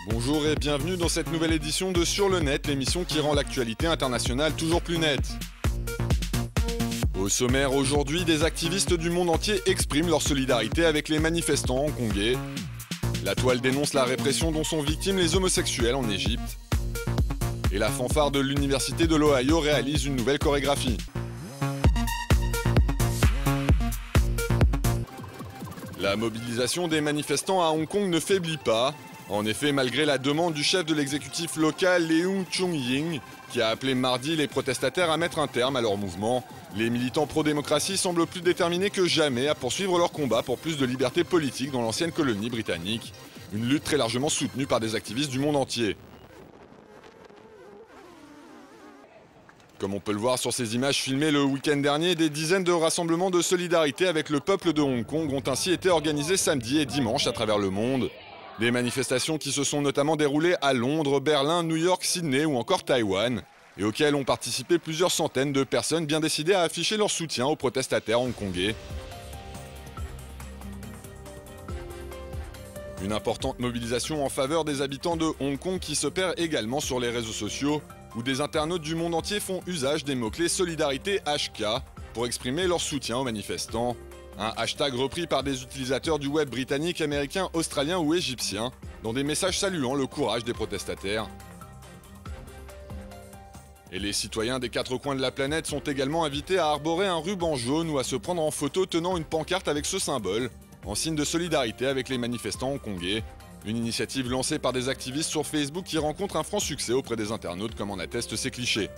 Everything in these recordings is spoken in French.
Bonjour et bienvenue dans cette nouvelle édition de Sur le Net, l'émission qui rend l'actualité internationale toujours plus nette. Au sommaire aujourd'hui, des activistes du monde entier expriment leur solidarité avec les manifestants hongkongais. La toile dénonce la répression dont sont victimes les homosexuels en Égypte. Et la fanfare de l'université de l'Ohio réalise une nouvelle chorégraphie. La mobilisation des manifestants à Hong Kong ne faiblit pas. En effet, malgré la demande du chef de l'exécutif local, Leung Chun-ying, qui a appelé mardi les protestataires à mettre un terme à leur mouvement, les militants pro-démocratie semblent plus déterminés que jamais à poursuivre leur combat pour plus de liberté politique dans l'ancienne colonie britannique. Une lutte très largement soutenue par des activistes du monde entier. Comme on peut le voir sur ces images filmées le week-end dernier, des dizaines de rassemblements de solidarité avec le peuple de Hong Kong ont ainsi été organisés samedi et dimanche à travers le monde. Des manifestations qui se sont notamment déroulées à Londres, Berlin, New York, Sydney ou encore Taïwan, et auxquelles ont participé plusieurs centaines de personnes bien décidées à afficher leur soutien aux protestataires hongkongais. Une importante mobilisation en faveur des habitants de Hong Kong qui se perd également sur les réseaux sociaux, où des internautes du monde entier font usage des mots-clés Solidarité HK pour exprimer leur soutien aux manifestants. Un hashtag repris par des utilisateurs du web britannique, américain, australien ou égyptien, dans des messages saluant le courage des protestataires. Et les citoyens des quatre coins de la planète sont également invités à arborer un ruban jaune ou à se prendre en photo tenant une pancarte avec ce symbole, en signe de solidarité avec les manifestants hongkongais. Une initiative lancée par des activistes sur Facebook qui rencontre un franc succès auprès des internautes, comme en attestent ces clichés.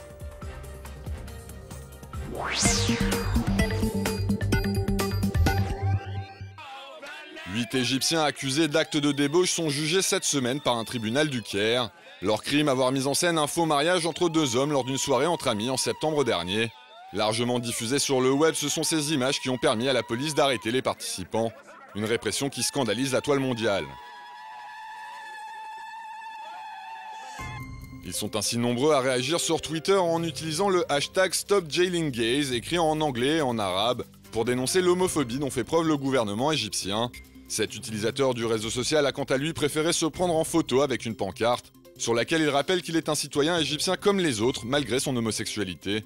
8 Égyptiens accusés d'actes de débauche sont jugés cette semaine par un tribunal du Caire. Leur crime, avoir mis en scène un faux mariage entre deux hommes lors d'une soirée entre amis en septembre dernier. Largement diffusées sur le web, ce sont ces images qui ont permis à la police d'arrêter les participants. Une répression qui scandalise la toile mondiale. Ils sont ainsi nombreux à réagir sur Twitter en utilisant le hashtag #StopJailingGays, écrit en anglais et en arabe, pour dénoncer l'homophobie dont fait preuve le gouvernement égyptien. Cet utilisateur du réseau social a quant à lui préféré se prendre en photo avec une pancarte, sur laquelle il rappelle qu'il est un citoyen égyptien comme les autres, malgré son homosexualité.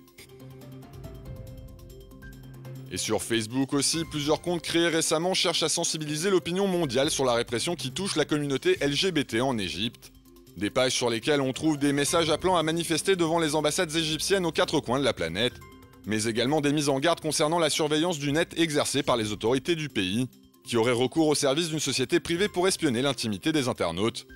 Et sur Facebook aussi, plusieurs comptes créés récemment cherchent à sensibiliser l'opinion mondiale sur la répression qui touche la communauté LGBT en Égypte. Des pages sur lesquelles on trouve des messages appelant à manifester devant les ambassades égyptiennes aux quatre coins de la planète, mais également des mises en garde concernant la surveillance du net exercée par les autorités du pays, qui auraient recours au service d'une société privée pour espionner l'intimité des internautes.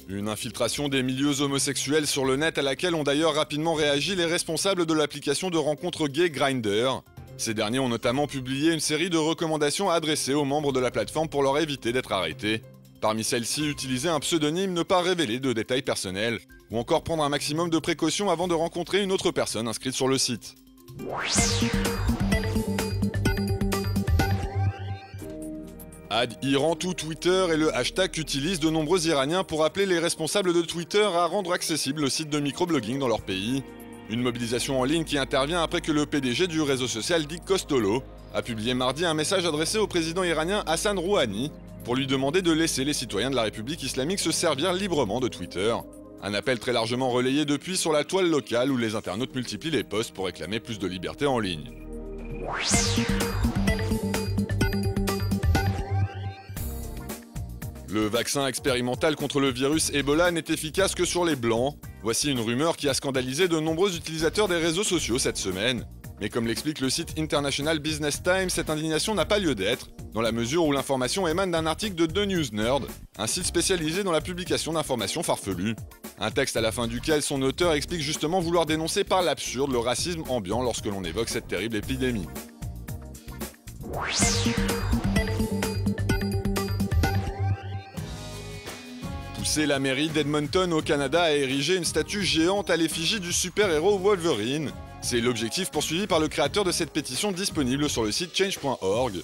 Une infiltration des milieux homosexuels sur le net à laquelle ont d'ailleurs rapidement réagi les responsables de l'application de rencontres gay Grindr. Ces derniers ont notamment publié une série de recommandations adressées aux membres de la plateforme pour leur éviter d'être arrêtés. Parmi celles-ci, utiliser un pseudonyme, ne pas révéler de détails personnels, ou encore prendre un maximum de précautions avant de rencontrer une autre personne inscrite sur le site. #Iran tout Twitter est le hashtag qu'utilisent de nombreux Iraniens pour appeler les responsables de Twitter à rendre accessible le site de microblogging dans leur pays. Une mobilisation en ligne qui intervient après que le PDG du réseau social Dick Costolo a publié mardi un message adressé au président iranien Hassan Rouhani pour lui demander de laisser les citoyens de la République islamique se servir librement de Twitter. Un appel très largement relayé depuis sur la toile locale où les internautes multiplient les posts pour réclamer plus de liberté en ligne. Le vaccin expérimental contre le virus Ebola n'est efficace que sur les blancs. Voici une rumeur qui a scandalisé de nombreux utilisateurs des réseaux sociaux cette semaine. Mais comme l'explique le site International Business Times, cette indignation n'a pas lieu d'être, dans la mesure où l'information émane d'un article de The News Nerd, un site spécialisé dans la publication d'informations farfelues. Un texte à la fin duquel son auteur explique justement vouloir dénoncer par l'absurde le racisme ambiant lorsque l'on évoque cette terrible épidémie. Poussé, la mairie d'Edmonton au Canada a érigé une statue géante à l'effigie du super-héros Wolverine. C'est l'objectif poursuivi par le créateur de cette pétition disponible sur le site change.org.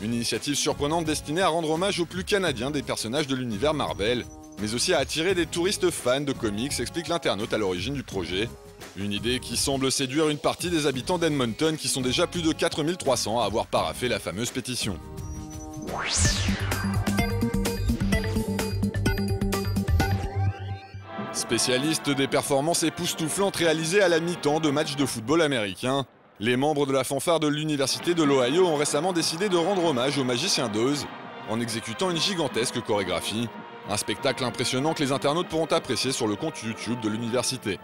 Une initiative surprenante destinée à rendre hommage aux plus canadiens des personnages de l'univers Marvel, mais aussi à attirer des touristes fans de comics, explique l'internaute à l'origine du projet. Une idée qui semble séduire une partie des habitants d'Edmonton qui sont déjà plus de 4300 à avoir paraphé la fameuse pétition. Spécialistes des performances époustouflantes réalisées à la mi-temps de matchs de football américain, les membres de la fanfare de l'Université de l'Ohio ont récemment décidé de rendre hommage au magicien d'Oz en exécutant une gigantesque chorégraphie. Un spectacle impressionnant que les internautes pourront apprécier sur le compte YouTube de l'université.